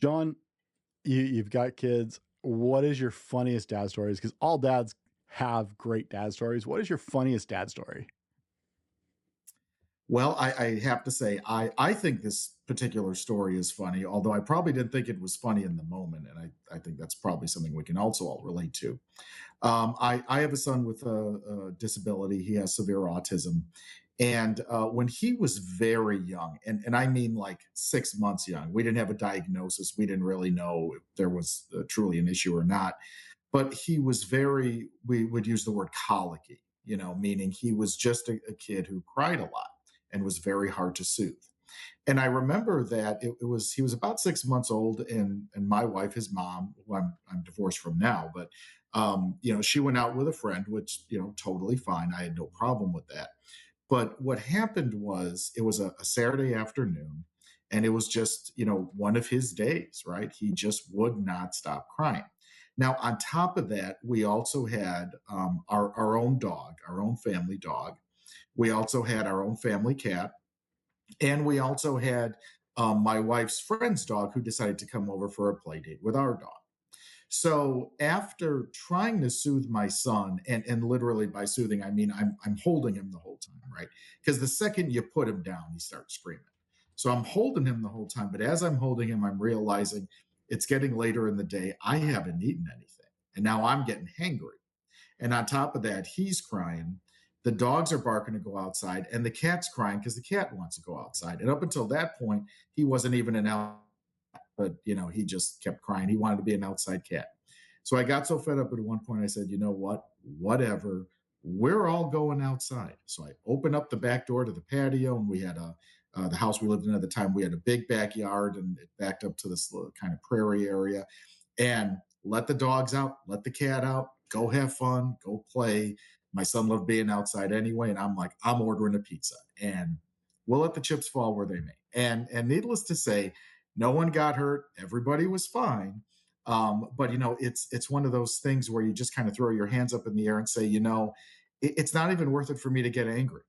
John, you've got kids. What is your funniest dad stories? Because all dads have great dad stories. What is your funniest dad story? Well, I have to say, I think this particular story is funny, although I probably didn't think it was funny in the moment. And I think that's probably something we can also all relate to. I have a son with a disability. He has severe autism. And when he was very young, and I mean like 6 months young, we didn't have a diagnosis. We didn't really know if there was truly an issue or not. But he was very, we would use the word colicky, meaning he was just a kid who cried a lot and was very hard to soothe. And I remember that he was about 6 months old, and my wife, his mom, who I'm divorced from now, but she went out with a friend, which totally fine. I had no problem with that. But what happened was it was a Saturday afternoon, and it was just one of his days, right? He just would not stop crying. Now, on top of that, we also had our own dog, our own family dog. We also had our own family cat, and we also had my wife's friend's dog who decided to come over for a play date with our dog. So after trying to soothe my son, and literally by soothing, I mean I'm holding him the whole time, right? Because the second you put him down, he starts screaming. So I'm holding him the whole time, but as I'm holding him, I'm realizing it's getting later in the day. I haven't eaten anything, and now I'm getting hangry. And on top of that, he's crying. The dogs are barking to go outside, and the cat's crying because the cat wants to go outside. And up until that point, he wasn't even an out, but he just kept crying. He wanted to be an outside cat. So I got so fed up at one point, I said, you know what? Whatever. We're all going outside. So I opened up the back door to the patio, and we had the house we lived in at the time. We had a big backyard, and it backed up to this little kind of prairie area. And let the dogs out, let the cat out, go have fun, go play. My son loved being outside anyway, and I'm like, I'm ordering a pizza, and we'll let the chips fall where they may. And needless to say, no one got hurt. Everybody was fine. But it's one of those things where you just kind of throw your hands up in the air and say, it's not even worth it for me to get angry,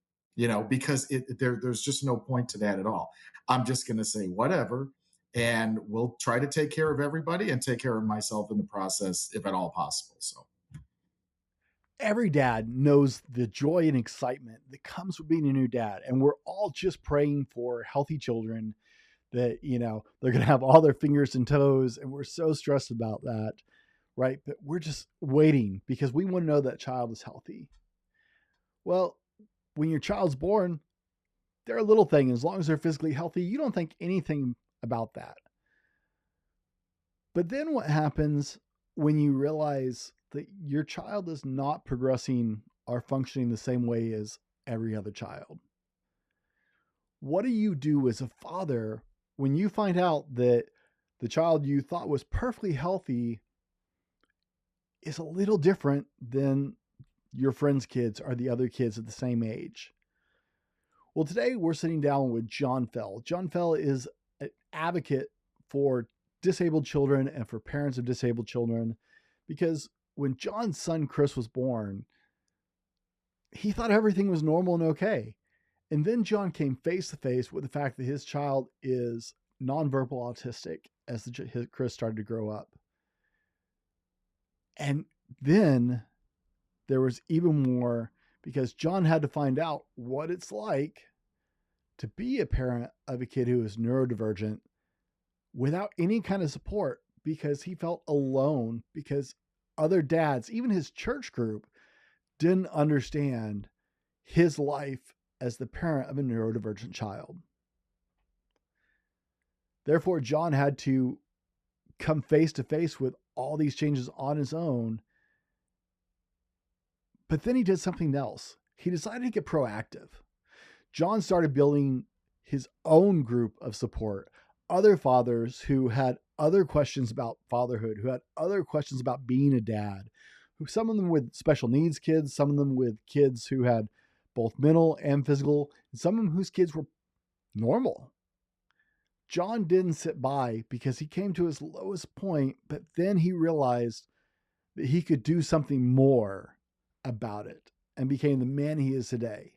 because there's just no point to that at all. I'm just going to say whatever, and we'll try to take care of everybody and take care of myself in the process, if at all possible. So Every dad knows the joy and excitement that comes with being a new dad. And we're all just praying for healthy children that, they're going to have all their fingers and toes. And we're so stressed about that. Right. But we're just waiting because we want to know that child is healthy. Well, when your child's born, they're a little thing. As long as they're physically healthy, you don't think anything about that. But then what happens when you realize that your child is not progressing or functioning the same way as every other child? What do you do as a father when you find out that the child you thought was perfectly healthy is a little different than your friends' kids or the other kids at the same age? Well, today we're sitting down with John Fell. John Fell is an advocate for disabled children and for parents of disabled children because when John's son Chris was born, he thought everything was normal and okay. And then John came face to face with the fact that his child is nonverbal autistic as Chris started to grow up. And then there was even more because John had to find out what it's like to be a parent of a kid who is neurodivergent without any kind of support because he felt alone because other dads, even his church group, didn't understand his life as the parent of a neurodivergent child. Therefore, John had to come face to face with all these changes on his own. But then he did something else. He decided to get proactive. John started building his own group of support, other fathers who had other questions about fatherhood, who had other questions about being a dad, some of them with special needs kids, some of them with kids who had both mental and physical, and some of them whose kids were normal. John didn't sit by because he came to his lowest point, but then he realized that he could do something more about it and became the man he is today.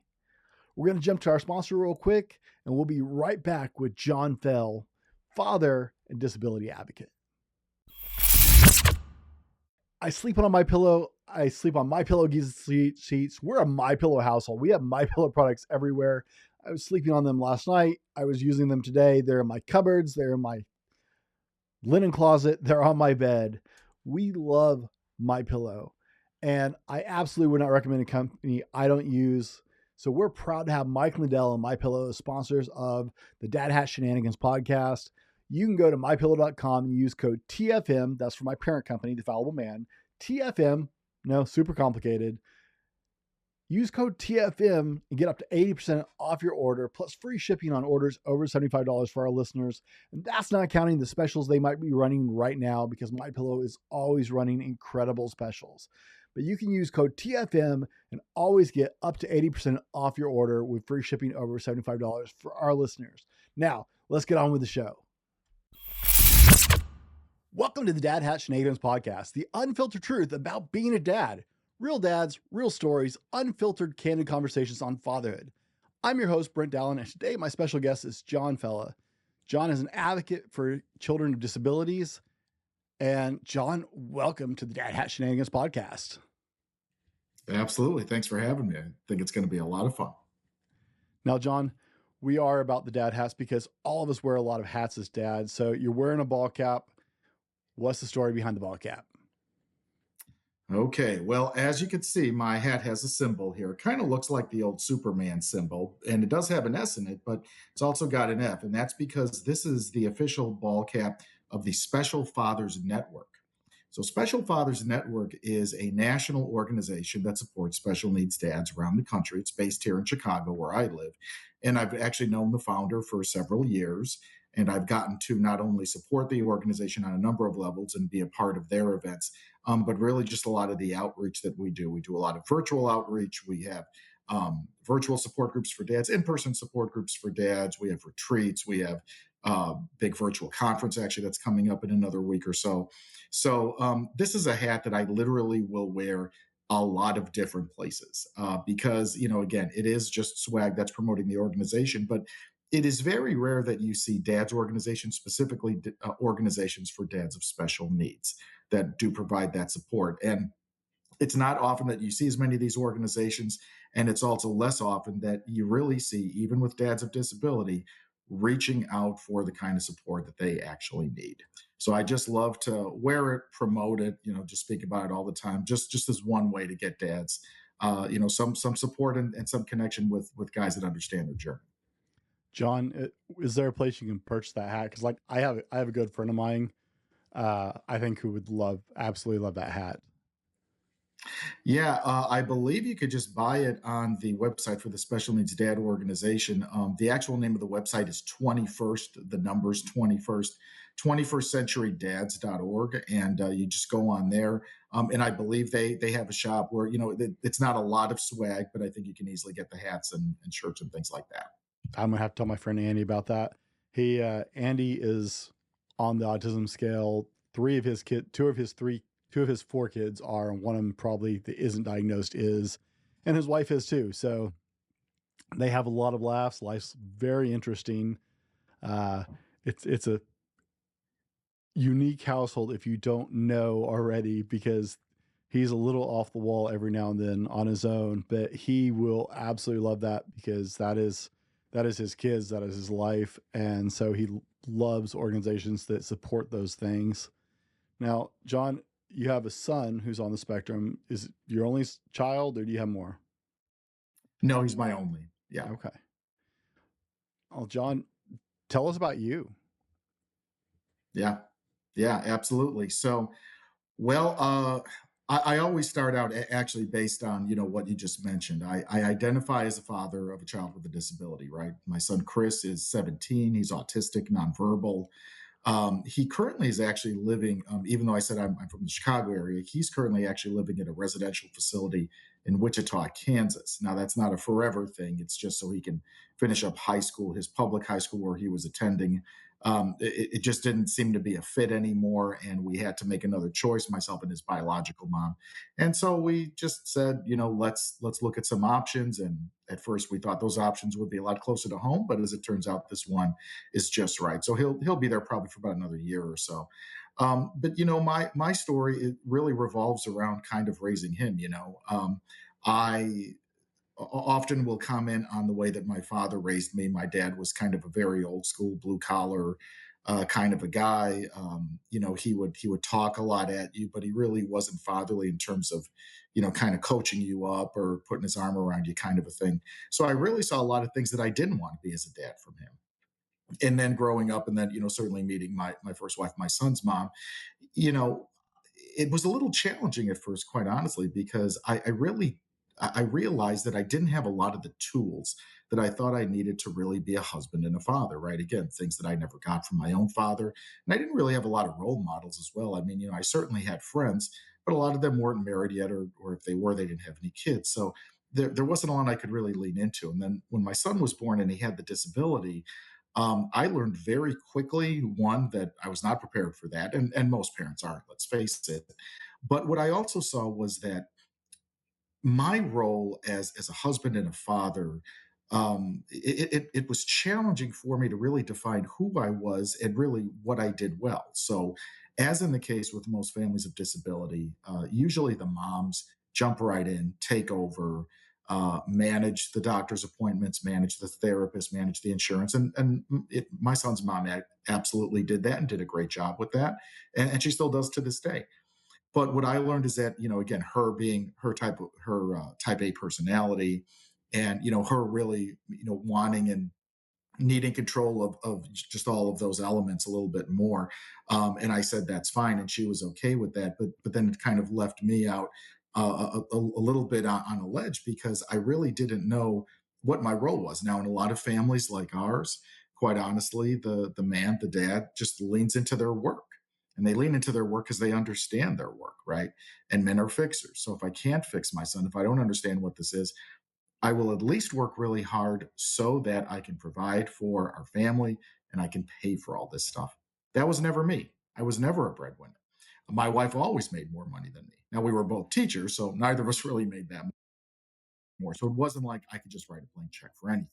We're going to jump to our sponsor real quick, and we'll be right back with John Fell, father and disability advocate. I sleep on my pillow. I sleep on MyPillow sheets. We're a MyPillow household. We have MyPillow products everywhere. I was sleeping on them last night. I was using them today. They're in my cupboards. They're in my linen closet. They're on my bed. We love MyPillow, and I absolutely would not recommend a company I don't use. So we're proud to have Mike Lindell and MyPillow as sponsors of the Dad Hat Shenanigans podcast. You can go to mypillow.com and use code TFM. That's for my parent company, The Fallible Man. TFM, no, super complicated. Use code TFM and get up to 80% off your order, plus free shipping on orders over $75 for our listeners. And that's not counting the specials they might be running right now, because MyPillow is always running incredible specials. But you can use code TFM and always get up to 80% off your order with free shipping over $75 for our listeners. Now, let's get on with the show. Welcome to the Dad Hat Shenanigans podcast, the unfiltered truth about being a dad. Real dads, real stories, unfiltered, candid conversations on fatherhood. I'm your host, Brent D, and today my special guest is John Fela. John is an advocate for children with disabilities. And John, welcome to the Dad Hat Shenanigans podcast. Absolutely. Thanks for having me. I think it's going to be a lot of fun. Now, John, we are about the dad hats because all of us wear a lot of hats as dads. So you're wearing a ball cap. What's the story behind the ball cap? Okay, well, as you can see, my hat has a symbol here. It kind of looks like the old Superman symbol, and it does have an S in it, but it's also got an F, and that's because this is the official ball cap of the Special Fathers Network. So Special Fathers Network is a national organization that supports special needs dads around the country. It's based here in Chicago, where I live, and I've actually known the founder for several years. And I've gotten to not only support the organization on a number of levels and be a part of their events, but really just a lot of the outreach that we do. We do a lot of virtual outreach. We have virtual support groups for dads, in-person support groups for dads. We have retreats. We have a big virtual conference actually that's coming up in another week or so. So this is a hat that I literally will wear a lot of different places because, again, it is just swag that's promoting the organization, but it is very rare that you see dads organizations, specifically organizations for dads of special needs, that do provide that support. And it's not often that you see as many of these organizations, and it's also less often that you really see, even with dads of disability, reaching out for the kind of support that they actually need. So I just love to wear it, promote it, just speak about it all the time, just as one way to get dads, some support and some connection with guys that understand their journey. John, is there a place you can purchase that hat? Because I have a good friend of mine, I think, who would absolutely love that hat. Yeah, I believe you could just buy it on the website for the Special Needs Dad organization. The actual name of the website is 21st, the numbers 21stcenturydads.org. And you just go on there. And I believe they have a shop where, it's not a lot of swag, but I think you can easily get the hats and shirts and things like that. I'm going to have to tell my friend Andy about that. Andy is on the autism scale. Two of his 4 kids are, and one of them probably that isn't diagnosed is, and his wife is too. So they have a lot of laughs. Life's very interesting. It's a unique household if you don't know already, because he's a little off the wall every now and then on his own, but he will absolutely love that because that is his kids, that is his life. And so he loves organizations that support those things. Now, John, you have a son who's on the spectrum. Is it your only child, or do you have more? No, he's my only. Yeah. Okay. Well, John, tell us about you. Yeah, absolutely. So, well, I always start out actually based on, what you just mentioned. I identify as a father of a child with a disability, right? My son, Chris, is 17. He's autistic, nonverbal. He currently is actually living, even though I said I'm from the Chicago area, he's currently actually living in a residential facility in Wichita, Kansas. Now, that's not a forever thing. It's just so he can finish up high school, his public high school where he was attending. It just didn't seem to be a fit anymore, and we had to make another choice, myself and his biological mom. And so we just said, let's look at some options. And at first we thought those options would be a lot closer to home, but as it turns out, this one is just right. So he'll be there probably for about another year or so. But my story, it really revolves around kind of raising him. I often will comment on the way that my father raised me. My dad was kind of a very old school, blue collar kind of a guy. He would talk a lot at you, but he really wasn't fatherly in terms of, kind of coaching you up or putting his arm around you, kind of a thing. So I really saw a lot of things that I didn't want to be as a dad from him. And then growing up, and then certainly meeting my first wife, my son's mom, you know, it was a little challenging at first, quite honestly, because I realized that I didn't have a lot of the tools that I thought I needed to really be a husband and a father, right? Again, things that I never got from my own father. And I didn't really have a lot of role models as well. I mean, I certainly had friends, but a lot of them weren't married yet, or if they were, they didn't have any kids. So there wasn't a lot I could really lean into. And then when my son was born and he had the disability, I learned very quickly, one, that I was not prepared for that, and most parents aren't, let's face it. But what I also saw was that my role as a husband and a father, it was challenging for me to really define who I was and really what I did well. So, as in the case with most families of disability, usually the moms jump right in, take over, manage the doctor's appointments, manage the therapist, manage the insurance, and my son's mom absolutely did that and did a great job with that, and she still does to this day. But what I learned is that, again, her being her type A personality, and her really, wanting and needing control of just all of those elements a little bit more. And I said that's fine, and she was okay with that. But then it kind of left me out a little bit on a ledge, because I really didn't know what my role was. Now, in a lot of families like ours, quite honestly, the man, the dad, just leans into their work. And they lean into their work because they understand their work, right? And men are fixers. So if I can't fix my son, if I don't understand what this is, I will at least work really hard so that I can provide for our family and I can pay for all this stuff. That was never me. I was never a breadwinner. My wife always made more money than me. Now, we were both teachers, so neither of us really made that more. So it wasn't like I could just write a blank check for anything.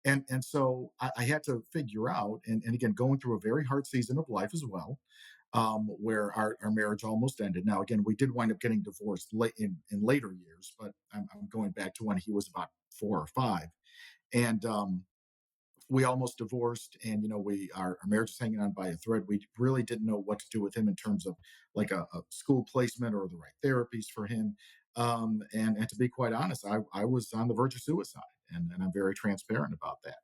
And so I had to figure out, and again, going through a very hard season of life as well, where our marriage almost ended. Now, again, we did wind up getting divorced late in later years, but I'm going back to when he was about 4 or 5. And we almost divorced, and our marriage is hanging on by a thread. We really didn't know what to do with him in terms of like a school placement or the right therapies for him. And to be quite honest, I was on the verge of suicide, and I'm very transparent about that.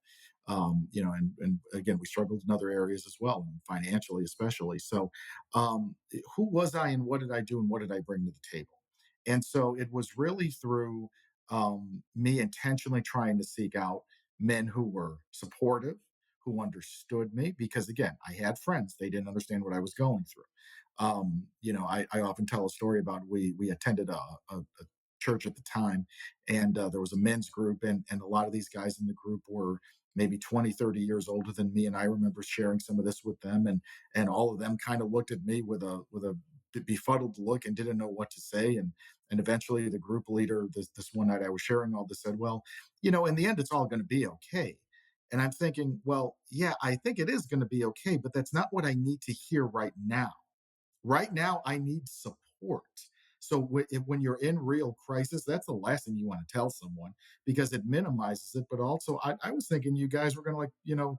And again, we struggled in other areas as well, and financially especially. So, who was I, and what did I do, and what did I bring to the table? And so it was really through me intentionally trying to seek out men who were supportive, who understood me, because again, I had friends, they didn't understand what I was going through. I often tell a story about, we attended a church at the time, and there was a men's group, and a lot of these guys in the group were maybe 20, 30 years older than me. And I remember sharing some of this with them, and all of them kind of looked at me with a befuddled look and didn't know what to say. And eventually the group leader, this one night I was sharing all this, said, well, in the end, it's all going to be okay. And I'm thinking, well, yeah, I think it is going to be okay, but that's not what I need to hear right now. Right now, I need support. So when you're in real crisis, that's the last thing you want to tell someone, because it minimizes it. But also, I was thinking you guys were going to,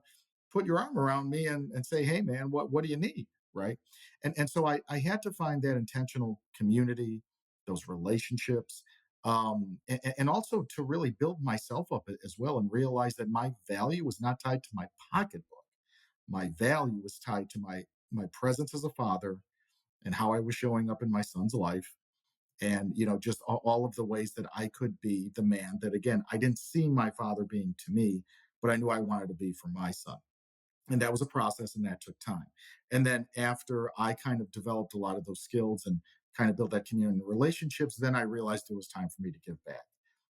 put your arm around me and say, hey, man, what do you need? Right. And so I had to find that intentional community, those relationships, and also to really build myself up as well, and realize that my value was not tied to my pocketbook. My value was tied to my presence as a father, and how I was showing up in my son's life, and just all of the ways that I could be the man that, again, I didn't see my father being to me, but I knew I wanted to be for my son. And that was a process, and that took time. And then after I kind of developed a lot of those skills and kind of built that community relationships, then I realized it was time for me to give back.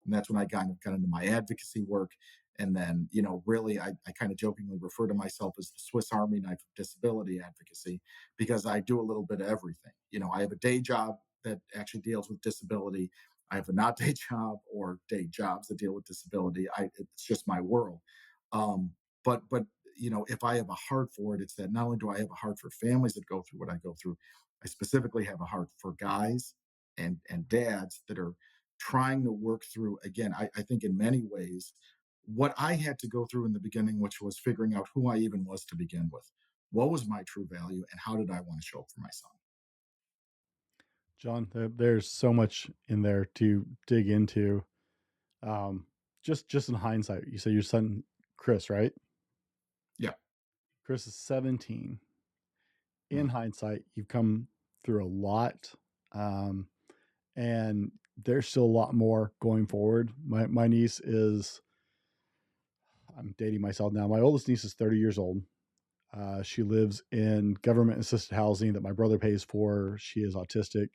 And that's when I got into my advocacy work. And then, really, I kind of jokingly refer to myself as the Swiss Army knife of disability advocacy, because I do a little bit of everything. I have a day job that actually deals with disability. I have a not day job or day jobs that deal with disability. It's just my world. Um, but if I have a heart for it, it's that not only do I have a heart for families that go through what I go through, I specifically have a heart for guys and dads that are trying to work through. Again, I think in many ways what I had to go through in the beginning, which was figuring out who I even was to begin with. What was my true value, and how did I want to show up for my son? John, there's so much in there to dig into. Um, just in hindsight, you say your son Chris, right? Yeah. Chris is 17. In Mm. hindsight, you've come through a lot, um, and there's still a lot more going forward. My niece is, I'm dating myself now. My oldest niece is 30 years old. She lives in government assisted housing that my brother pays for. She is autistic.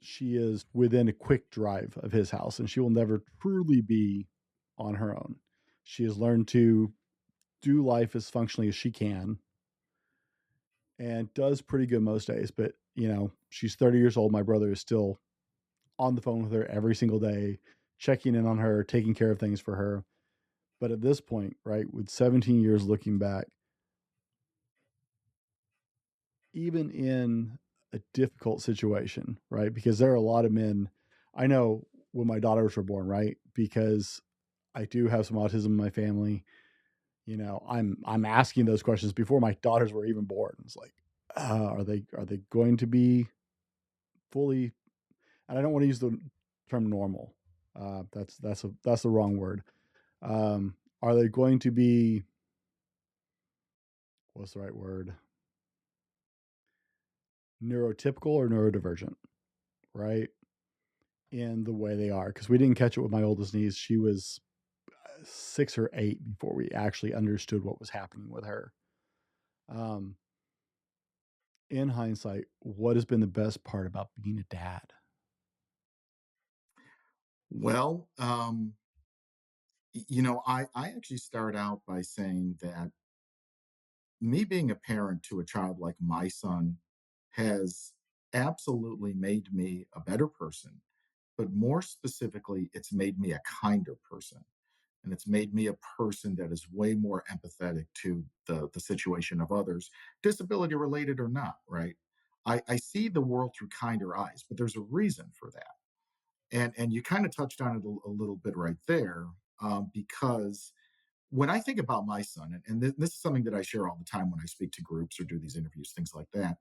She is within a quick drive of his house, and she will never truly be on her own. She has learned to do life as functionally as she can and does pretty good most days. But, she's 30 years old. My brother is still on the phone with her every single day, checking in on her, taking care of things for her. But at this point, right, with 17 years looking back, even in a difficult situation, right? Because there are a lot of men I know when my daughters were born, right? Because I do have some autism in my family. I'm asking those questions before my daughters were even born. It's like, are they going to be fully? And I don't want to use the term normal. That's the wrong word. Are they going to be? What's the right word? Neurotypical or neurodivergent, right? In the way they are, because we didn't catch it with my oldest niece. She was 6 or 8 before we actually understood what was happening with her. Um, in hindsight, what has been the best part about being a dad? Well, I actually start out by saying that me being a parent to a child like my son has absolutely made me a better person. But more specifically, it's made me a kinder person. And it's made me a person that is way more empathetic to the situation of others, disability related or not, right? I see the world through kinder eyes, but there's a reason for that. And you kind of touched on it a little bit right there, because when I think about my son, and this is something that I share all the time when I speak to groups or do these interviews, things like that.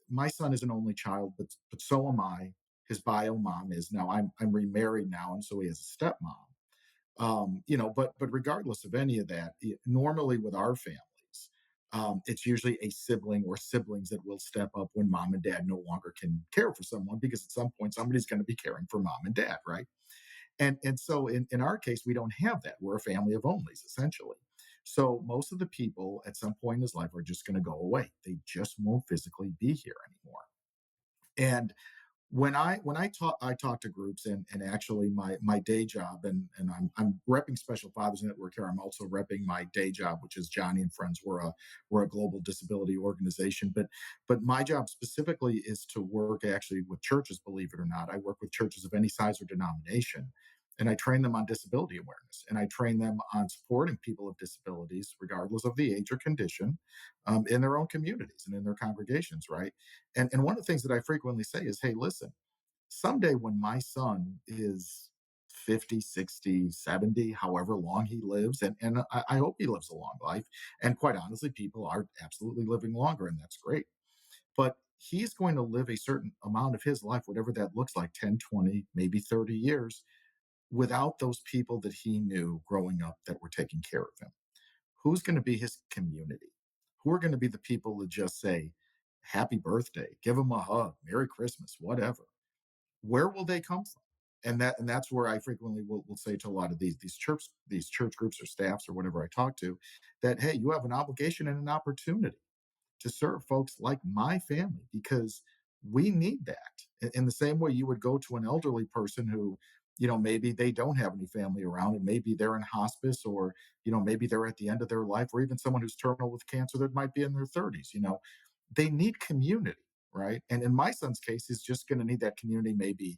My son is an only child, but so am I. His bio mom is now. I'm remarried now, and so he has a stepmom. But regardless of any of that, normally with our families, it's usually a sibling or siblings that will step up when mom and dad no longer can care for someone, because at some point somebody's going to be caring for mom and dad, right? And so in our case, we don't have that. We're a family of onlys, essentially. So most of the people at some point in his life are just going to go away. They just won't physically be here anymore. And when I talk to groups, and actually my day job, and I'm repping Special Fathers Network here. I'm also repping my day job, which is Johnny and Friends. We're a global disability organization, but my job specifically is to work actually with churches. Believe it or not, I work with churches of any size or denomination, and I train them on disability awareness, and I train them on supporting people with disabilities, regardless of the age or condition, in their own communities and in their congregations, right? And one of the things that I frequently say is, hey, listen, someday when my son is 50, 60, 70, however long he lives, and I hope he lives a long life. And quite honestly, people are absolutely living longer, and that's great. But he's going to live a certain amount of his life, whatever that looks like, 10, 20, maybe 30 years, without those people that he knew growing up that were taking care of him. Who's going to be his community? Who are going to be the people that just say, happy birthday, give him a hug, Merry Christmas, whatever? Where will they come from? And that's where I frequently will say to a lot of these church groups or staffs or whatever I talk to, that hey, you have an obligation and an opportunity to serve folks like my family, because we need that in the same way you would go to an elderly person who, maybe they don't have any family around, and maybe they're in hospice, or maybe they're at the end of their life, or even someone who's terminal with cancer that might be in their 30s. They need community. right? And in my son's case, he's just going to need that community maybe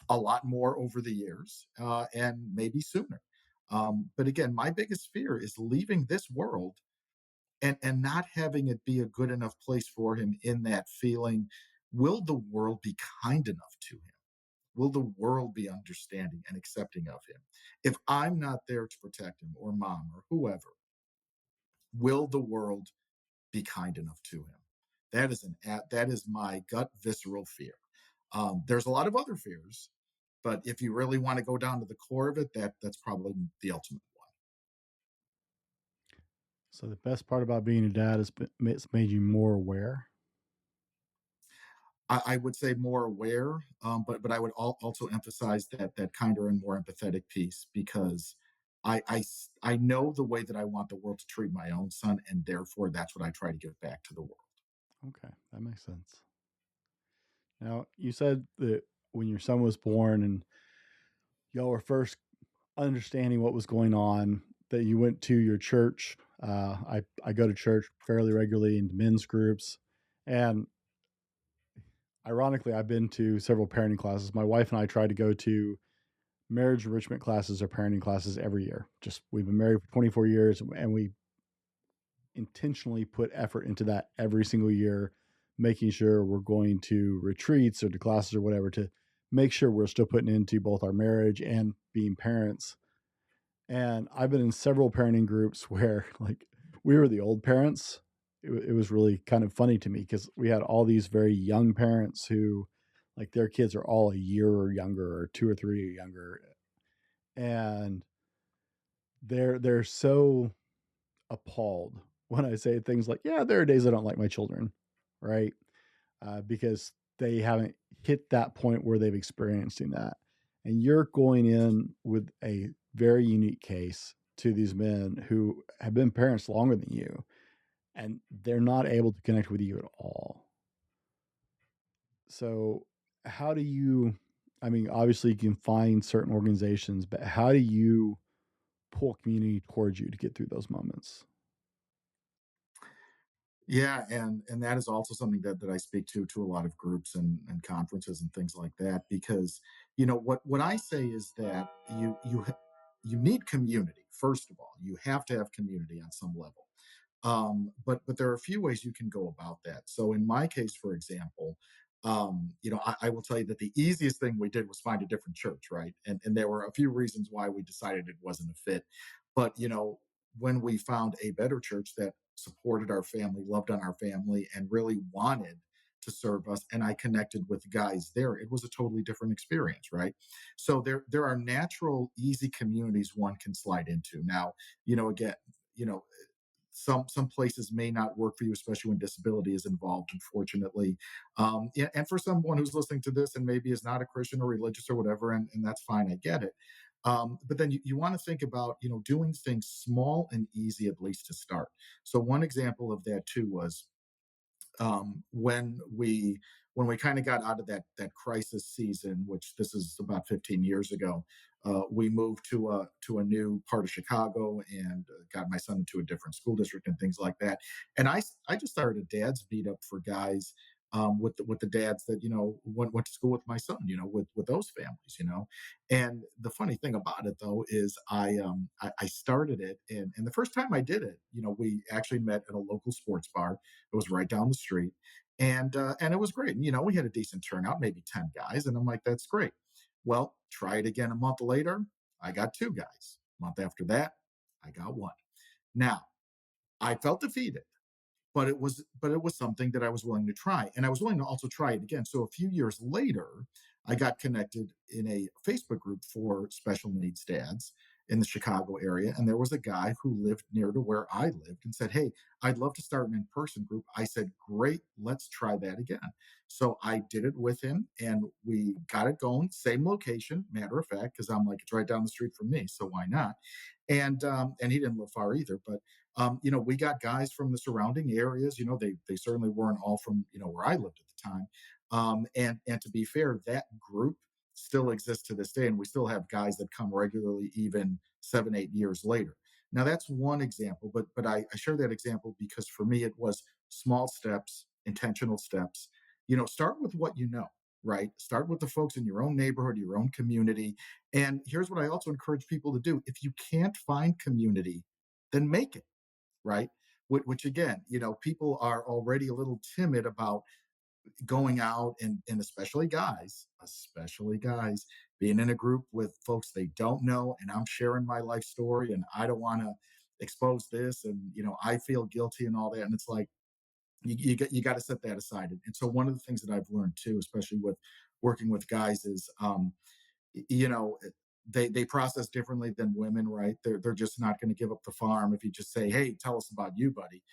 a lot more over the years, and maybe sooner. But again, my biggest fear is leaving this world and not having it be a good enough place for him in that feeling. Will the world be kind enough to him? Will the world be understanding and accepting of him? If I'm not there to protect him, or mom, or whoever, will the world be kind enough to him? That is my gut visceral fear. There's a lot of other fears, but if you really want to go down to the core of it, that's probably the ultimate one. So the best part about being a dad is it's made you more aware. I would say more aware, but I would also emphasize that kinder and more empathetic piece, because I know the way that I want the world to treat my own son, and therefore that's what I try to give back to the world. Okay, that makes sense. Now, you said that when your son was born and y'all were first understanding what was going on, that you went to your church. I go to church fairly regularly in men's groups, and ironically, I've been to several parenting classes. My wife and I try to go to marriage enrichment classes or parenting classes every year. Just we've been married for 24 years, and we intentionally put effort into that every single year, making sure we're going to retreats or to classes or whatever to make sure we're still putting into both our marriage and being parents. And I've been in several parenting groups where like we were the old parents. It was really kind of funny to me because we had all these very young parents who like their kids are all a year or younger or 2 or 3 or younger. And they're so appalled when I say things like, "Yeah, there are days I don't like my children," right? Because they haven't hit that point where they've experiencing that. And you're going in with a very unique case to these men who have been parents longer than you, and they're not able to connect with you at all. So, how do you? I mean, obviously, you can find certain organizations, but how do you pull community towards you to get through those moments? Yeah, and that is also something that I speak to a lot of groups and conferences and things like that, because what I say is that you need community. First of all, you have to have community on some level. But there are a few ways you can go about that. So in my case, for example, I will tell you that the easiest thing we did was find a different church, right? And there were a few reasons why we decided it wasn't a fit. But when we found a better church that supported our family, loved on our family, and really wanted to serve us, and I connected with guys there, it was a totally different experience, right? So there are natural, easy communities one can slide into. Now, again, you know, some places may not work for you, especially when disability is involved, unfortunately. And for someone who's listening to this and maybe is not a Christian or religious or whatever, and that's fine, I get it. But then you want to think about doing things small and easy, at least to start. So one example of that too was, um, when we when we kind of got out of that crisis season, which this is about 15 years ago. We moved to a new part of Chicago, and got my son into a different school district and things like that. And I just started a dad's beat up for guys, with the dads that went to school with my son, with those families. And the funny thing about it though is I started it, and the first time I did it, we actually met at a local sports bar. It was right down the street, and it was great. And, we had a decent turnout, maybe 10 guys, and I'm like, that's great. Well, try it again a month later. I got 2 guys. A month after that, I got one. Now, I felt defeated, but it was something that I was willing to try, and I was willing to also try it again. So a few years later, I got connected in a Facebook group for special needs dads in the Chicago area, and there was a guy who lived near to where I lived and said, "Hey, I'd love to start an in-person group." I said, "Great, let's try that again." So I did it with him, and we got it going. Same location, matter of fact, because I'm like, it's right down the street from me, so why not? And he didn't live far either, but we got guys from the surrounding areas. They certainly weren't all from where I lived at the time. And to be fair, that group still exists to this day, and we still have guys that come regularly, even 7, 8 years later. Now that's one example, but I share that example because for me it was small steps, intentional steps. start with what you know, right? Start with the folks in your own neighborhood, your own community. And here's what I also encourage people to do: if you can't find community, then make it, right? Which again, people are already a little timid about going out, and especially guys, being in a group with folks they don't know, and I'm sharing my life story, and I don't want to expose this, and I feel guilty and all that. And it's like, you got to set that aside. And so one of the things that I've learned too, especially with working with guys, is you know they process differently than women, right? They're just not going to give up the farm if you just say, hey, tell us about you, buddy.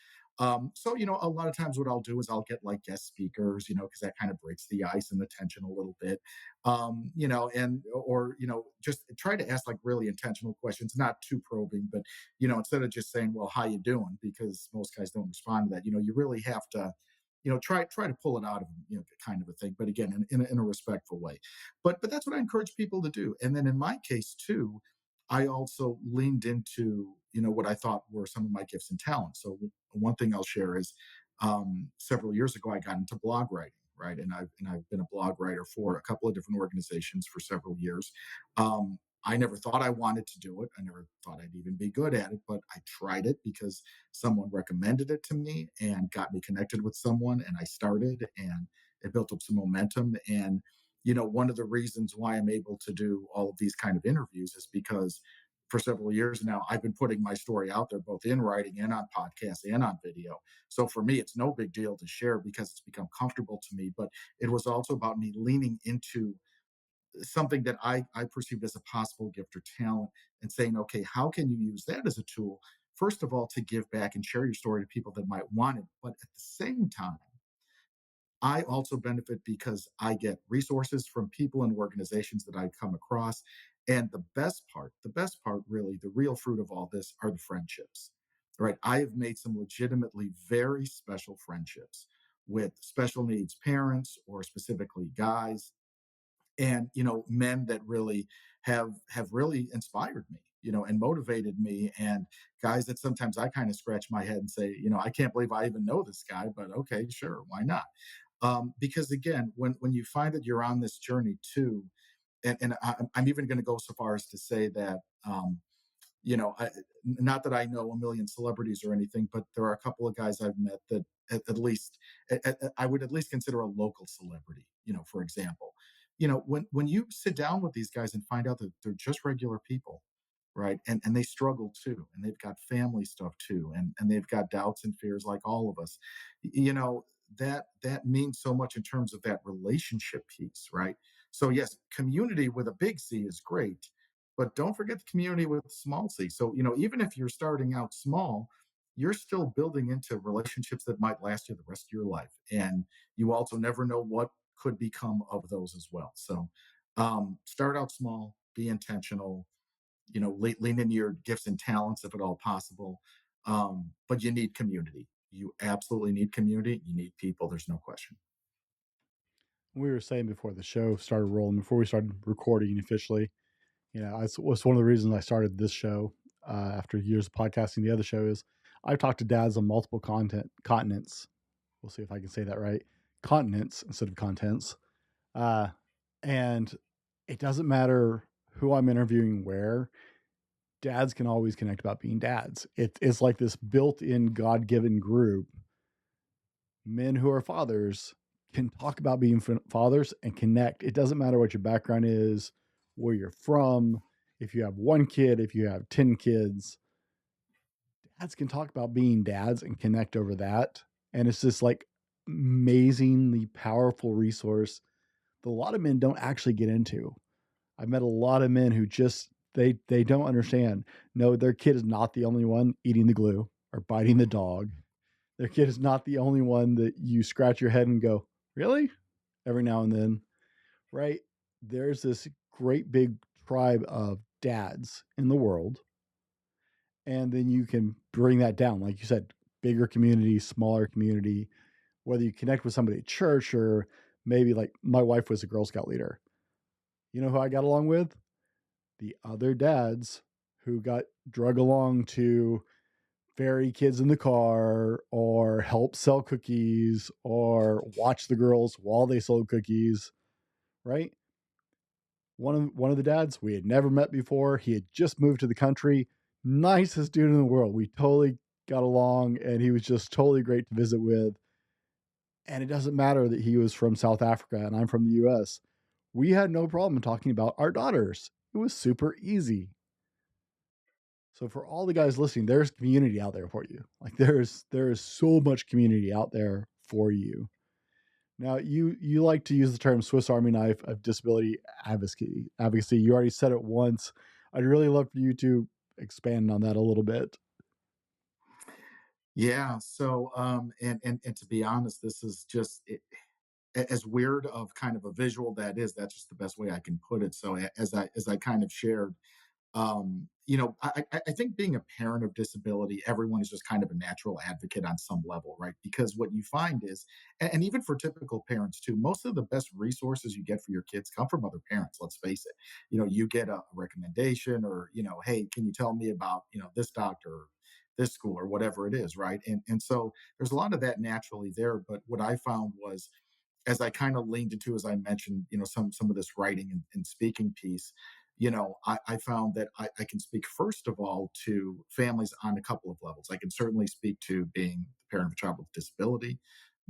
So a lot of times what I'll do is I'll get like guest speakers, because that kind of breaks the ice and the tension a little bit. And or just try to ask like really intentional questions, not too probing, but instead of just saying, well, how you doing, because most guys don't respond to that. You really have to try to pull it out of them, kind of a thing, but again, in a respectful way. But that's what I encourage people to do. And then in my case too, I also leaned into what I thought were some of my gifts and talents. So one thing I'll share is, several years ago I got into blog writing, right? And I've been a blog writer for a couple of different organizations for several years. I never thought I wanted to do it. I never thought I'd even be good at it, but I tried it because someone recommended it to me and got me connected with someone, and I started, and it built up some momentum. And one of the reasons why I'm able to do all of these kind of interviews is because for several years now I've been putting my story out there, both in writing and on podcasts and on video. So for me it's no big deal to share because it's become comfortable to me. But it was also about me leaning into something that I perceived as a possible gift or talent, and saying, okay, how can you use that as a tool, first of all, to give back and share your story to people that might want it, but at the same time, I also benefit because I get resources from people and organizations that I come across. And the best part, really, the real fruit of all this are the friendships, right? I have made some legitimately very special friendships with special needs parents, or specifically guys, and men that really have really inspired me, and motivated me, and guys that sometimes I kind of scratch my head and say, I can't believe I even know this guy, but okay, sure, why not? Because again, when you find that you're on this journey too, and I'm even going to go so far as to say that, not that I know a million celebrities or anything, but there are a couple of guys I've met that at least I would at least consider a local celebrity. For example, when you sit down with these guys and find out that they're just regular people, right? And they struggle too, and they've got family stuff too, and they've got doubts and fears like all of us. That means so much in terms of that relationship piece, right? So yes, community with a big C is great, but don't forget the community with a small c. So even if you're starting out small, you're still building into relationships that might last you the rest of your life, and you also never know what could become of those as well. So start out small, be intentional, lean into your gifts and talents if at all possible. But you need community. You absolutely need community. You need people. There's no question. We were saying before the show started rolling, before we started recording officially, it's was one of the reasons I started this show after years of podcasting. The other show is I've talked to dads on multiple continents. We'll see if I can say that right. Continents instead of contents. Uh, and it doesn't matter who I'm interviewing where, dads can always connect about being dads. It's like this built-in God-given group. Men who are fathers can talk about being fathers and connect. It doesn't matter what your background is, where you're from, if you have one kid, if you have 10 kids, dads can talk about being dads and connect over that. And it's just like amazingly powerful resource that a lot of men don't actually get into. I've met a lot of men who just they don't understand. No, their kid is not the only one eating the glue or biting the dog. Their kid is not the only one that you scratch your head and go, really? Every now and then, right? There's this great big tribe of dads in the world. And then you can bring that down. Like you said, bigger community, smaller community, whether you connect with somebody at church or maybe like my wife was a Girl Scout leader. You know who I got along with? The other dads who got drug along to ferry kids in the car or help sell cookies or watch the girls while they sold cookies, right? One of the dads we had never met before. He had just moved to the country. Nicest dude in the world. We totally got along, and he was just totally great to visit with. And it doesn't matter that he was from South Africa and I'm from the US. We had no problem talking about our daughters. It was super easy. So for all the guys listening, there's community out there for you. Like there is so much community out there for you. Now you like to use the term Swiss Army knife of disability advocacy. Advocacy. You already said it once. I'd really love for you to expand on that a little bit. Yeah. So, and to be honest, this is just as weird of kind of a visual that is. That's just the best way I can put it. So, as I kind of shared, I think being a parent of disability, everyone is just kind of a natural advocate on some level, right? Because what you find is, and even for typical parents too, most of the best resources you get for your kids come from other parents. Let's face it. You get a recommendation, or hey, can you tell me about this doctor, or this school, or whatever it is, right? And so there's a lot of that naturally there. But what I found was, as I kind of leaned into, as I mentioned, some of this writing and speaking piece, I found that I can speak first of all to families on a couple of levels. I can certainly speak to being the parent of a child with a disability.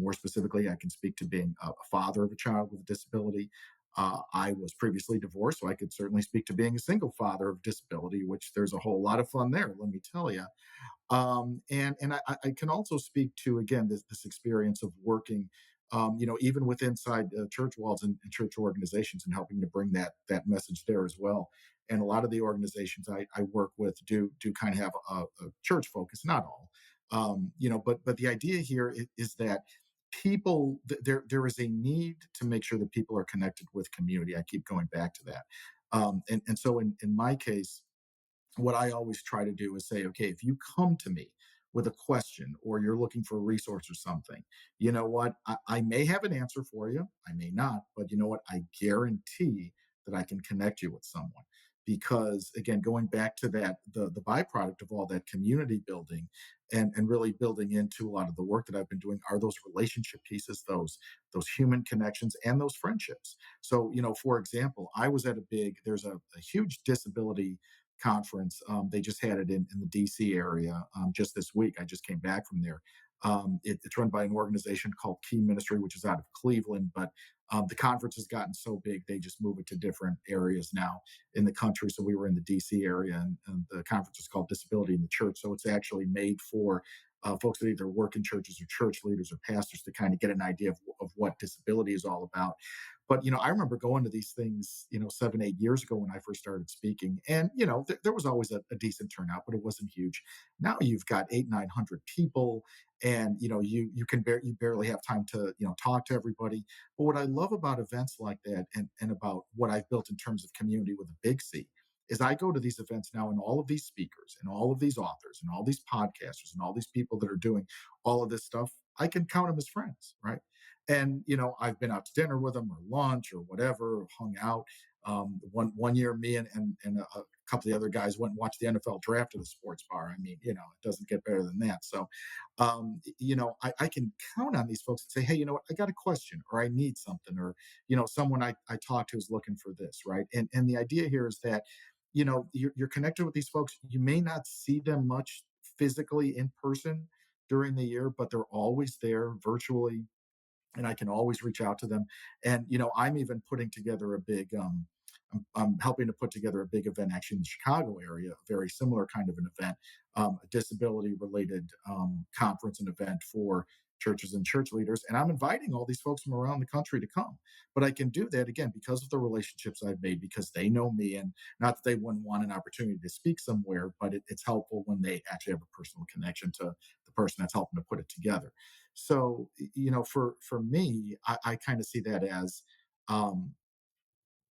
More specifically, I can speak to being a father of a child with a disability. I was previously divorced, so I could certainly speak to being a single father of disability, which there's a whole lot of fun there, let me tell you. And I can also speak to, again, this experience of working, even with inside church walls and church organizations, and helping to bring that message there as well. And a lot of the organizations I work with do kind of have a church focus, not all, but the idea here is that there is a need to make sure that people are connected with community. I keep going back to that, and so in my case, what I always try to do is say, okay, if you come to me with a question, or you're looking for a resource or something, you know what? I may have an answer for you. I may not, but you know what? I guarantee that I can connect you with someone. Because again, going back to that, the byproduct of all that community building, and really building into a lot of the work that I've been doing, are those relationship pieces, those human connections, and those friendships. So, for example, I was at there's a huge disability conference. They just had it in the DC area just this week. I just came back from there. It's run by an organization called Key Ministry, which is out of Cleveland, but the conference has gotten so big, they just move it to different areas now in the country. So we were in the DC area, and the conference is called Disability in the Church. So it's actually made for folks that either work in churches, or church leaders, or pastors, to kind of get an idea of what disability is all about. But I remember going to these things 7, 8 years ago when I first started speaking, and there was always a decent turnout, but it wasn't huge. Now you've got 800, 900 people, and you barely have time to talk to everybody. But what I love about events like that, and about what I've built in terms of community with a big C, is I go to these events now, and all of these speakers, and all of these authors, and all these podcasters, and all these people that are doing all of this stuff, I can count them as friends, right? And I've been out to dinner with them, or lunch, or whatever, or hung out. One year, me and a couple of the other guys went and watched the NFL draft at the sports bar. I mean, it doesn't get better than that. So, I can count on these folks and say, hey, you know what, I got a question, or I need something, or someone I talk to is looking for this, right? And the idea here is that you're connected with these folks. You may not see them much physically in person during the year, but they're always there virtually, and I can always reach out to them. And I'm even putting together a big I'm helping to put together a big event actually in the Chicago area, a very similar kind of an event, a disability related conference and event for churches and church leaders. And I'm inviting all these folks from around the country to come. But I can do that, again, because of the relationships I've made, because they know me. And not that they wouldn't want an opportunity to speak somewhere, but it's helpful when they actually have a personal connection to the person that's helping to put it together. So, for me, I kind of see that as um,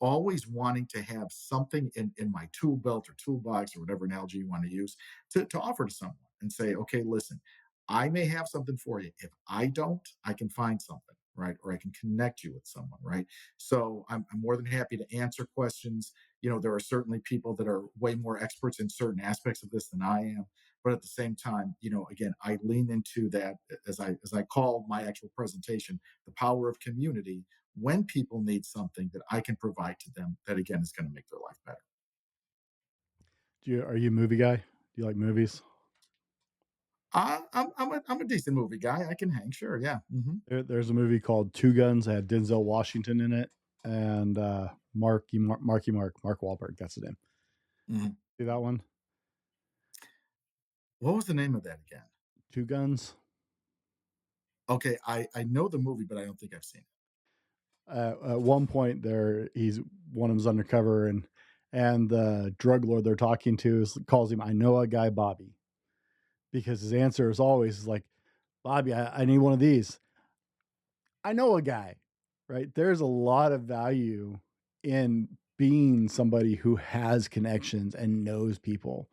always wanting to have something in my tool belt, or toolbox, or whatever analogy you want to use, to offer to someone and say, okay, listen, I may have something for you. If I don't, I can find something, right? Or I can connect you with someone, right? So I'm more than happy to answer questions. There are certainly people that are way more experts in certain aspects of this than I am. but at the same time, again, I lean into that, as I call my actual presentation, the power of community. When people need something that I can provide to them, that again is going to make their life better. Are you a movie guy? Do you like movies? I'm a decent movie guy. I can hang, sure, yeah. There's a movie called Two Guns that had Denzel Washington in it and Mark Wahlberg. That's the name. Hmm. See that one? What was the name of that again? Two Guns. Okay, I know the movie, but I don't think I've seen it. At one point, he's one of them's undercover, and the drug lord they're talking to calls him, "I know a guy, Bobby," because his answer is always like, "Bobby, I need one of these. I know a guy." Right? There's a lot of value in being somebody who has connections and knows people,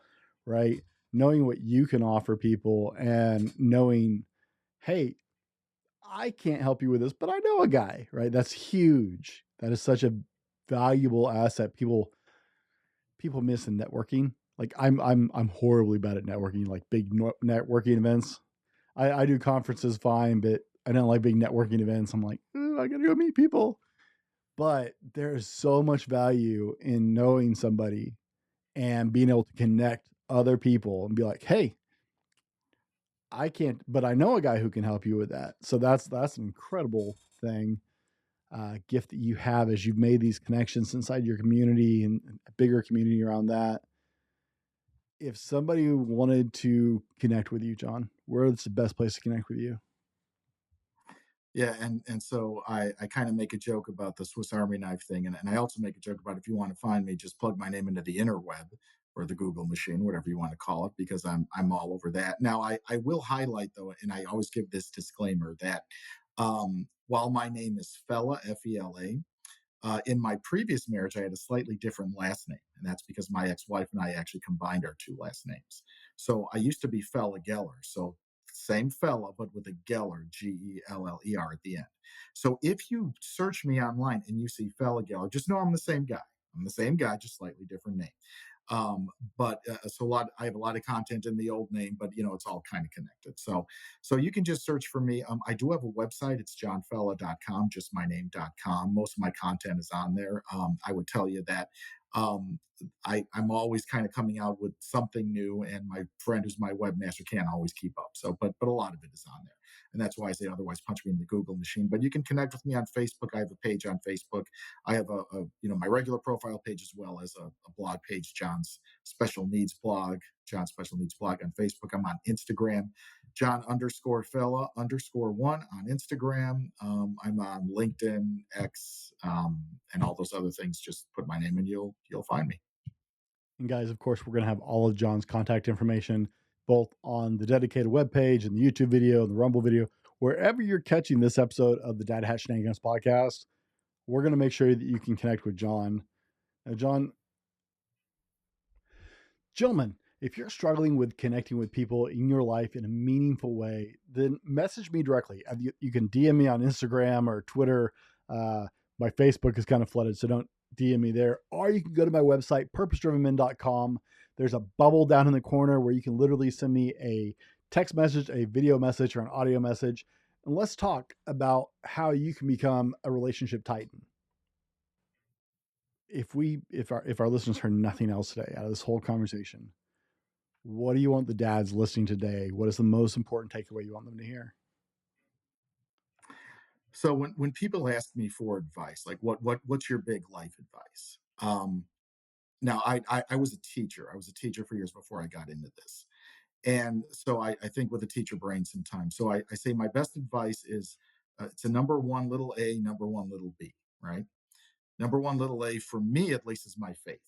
right? Knowing what you can offer people and knowing, hey, I can't help you with this, but I know a guy, right? That's huge. That is such a valuable asset. People miss in networking. Like I'm horribly bad at networking, like big networking events. I do conferences fine, but I don't like big networking events. I'm like, ooh, I gotta go meet people. But there's so much value in knowing somebody and being able to connect other people and be like, hey, I can't, but I know a guy who can help you with that. So that's an incredible thing, gift that you have as you've made these connections inside your community and a bigger community around that. If somebody wanted to connect with you, John, where's the best place to connect with you? Yeah, and so I kind of make a joke about the Swiss Army knife thing, and I also make a joke about, if you want to find me, just plug my name into the interweb or the Google machine, whatever you want to call it, because I'm all over that. Now I will highlight though, and I always give this disclaimer that while my name is Fela, Fela, in my previous marriage, I had a slightly different last name, and that's because my ex-wife and I actually combined our two last names. So I used to be Fela Geller, so same fella, but with a Geller, Geller at the end. So if you search me online and you see Fela Geller, just know I'm the same guy. I'm the same guy, just slightly different name. Um, but so I have a lot of content in the old name, but it's all kind of connected. So you can just search for me. I do have a website. It's johnfella.com, just my name.com. Most of my content is on there. I would tell you that um, I'm always kind of coming out with something new, and my friend who's my webmaster can't always keep up. So, but a lot of it is on there, and that's why I say otherwise punch me in the Google machine. But you can connect with me on Facebook. I have a page on Facebook. I have my regular profile page, as well as a blog page, John's Special Needs blog, John's Special Needs blog on Facebook. I'm on Instagram, John_Fela_1 on Instagram. I'm on LinkedIn, X, and all those other things. Just put my name and you'll find me. And guys, of course, we're going to have all of John's contact information both on the dedicated webpage and the YouTube video and the Rumble video. Wherever you're catching this episode of the Dad Hat Shenanigans podcast, we're going to make sure that you can connect with John. Now, John, gentlemen, if you're struggling with connecting with people in your life in a meaningful way, then message me directly. You can DM me on Instagram or Twitter. My Facebook is kind of flooded, so don't DM me there. Or you can go to my website, purposedrivenmen.com. There's a bubble down in the corner where you can literally send me a text message, a video message, or an audio message. And let's talk about how you can become a relationship titan. If our listeners heard nothing else today out of this whole conversation, what do you want the dads listening today? What is the most important takeaway you want them to hear? So when people ask me for advice, like what's your big life advice? Now I was a teacher. I was a teacher for years before I got into this. And so I think with a teacher brain sometimes. So I say my best advice is, it's a number one little a, number one little b, right? Number one little a, for me at least, is my faith.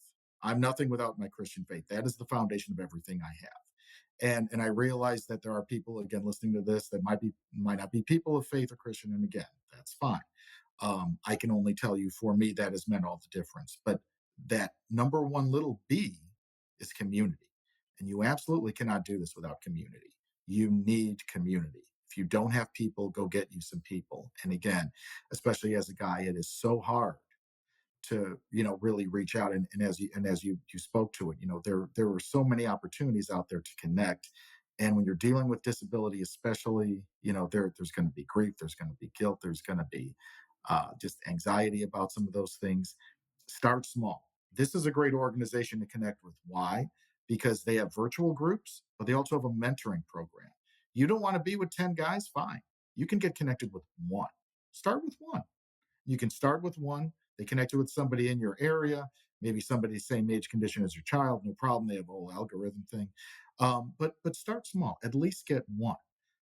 I'm nothing without my Christian faith. That is the foundation of everything I have. And I realize that there are people, again, listening to this, that might not be people of faith or Christian, and again, that's fine. I can only tell you, for me, that has meant all the difference. But that number one little b is community. And you absolutely cannot do this without community. You need community. If you don't have people, go get you some people. And again, especially as a guy, it is so hard really reach out. And as you spoke to it, there were so many opportunities out there to connect. And when you're dealing with disability, especially, there's going to be grief, there's going to be guilt, there's going to be just anxiety about some of those things. Start small. This is a great organization to connect with. Why? Because they have virtual groups, but they also have a mentoring program. You don't want to be with 10 guys? Fine. You can get connected with one. Start with one. You can start with one. They connect you with somebody in your area, maybe somebody same age condition as your child. No problem. They have a whole algorithm thing. But start small. At least get one.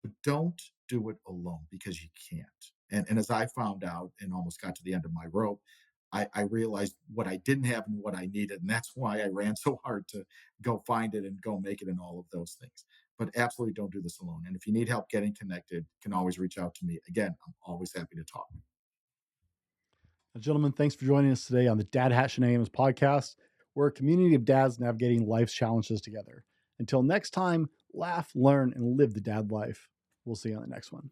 But don't do it alone because you can't. And as I found out and almost got to the end of my rope, I realized what I didn't have and what I needed. And that's why I ran so hard to go find it and go make it and all of those things. But absolutely don't do this alone. And if you need help getting connected, you can always reach out to me. Again, I'm always happy to talk. Gentlemen, thanks for joining us today on the Dad Hat Shenanigans podcast. We're a community of dads navigating life's challenges together. Until next time, laugh, learn, and live the dad life. We'll see you on the next one.